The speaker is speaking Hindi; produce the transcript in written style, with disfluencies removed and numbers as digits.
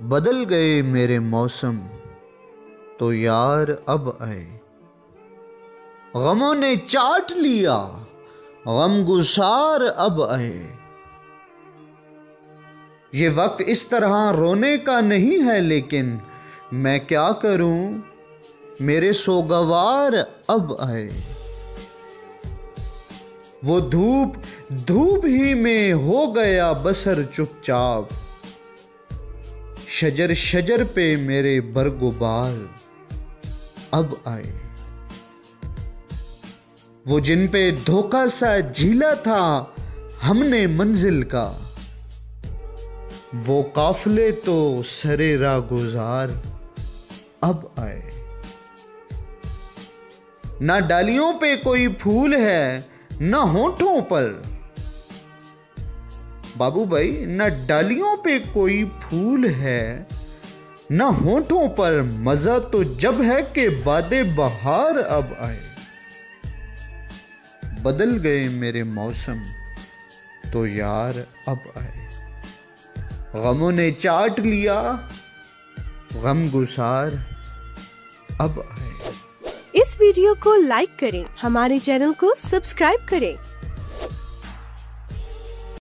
बदल गए मेरे मौसम तो यार अब आए। गमों ने चाट लिया, गमगुसार अब आए। ये वक्त इस तरह रोने का नहीं है, लेकिन मैं क्या करूं, मेरे सोगवार अब आए। वो धूप ही में हो गया बसर चुपचाप, शजर शजर पे मेरे बरगुबार अब आए। वो जिन पे धोखा सा झीला था हमने मंजिल का, वो काफले तो सरे रागुजार अब आए। ना डालियों पे कोई फूल है ना होठों पर, बाबू भाई ना डालियों पे कोई फूल है ना होठों पर। मजा तो जब है कि बादे बहार अब आए। बदल गए मेरे मौसम तो यार अब आए। गमों ने चाट लिया, गमगुसार अब आए। इस वीडियो को लाइक करें, हमारे चैनल को सब्सक्राइब करें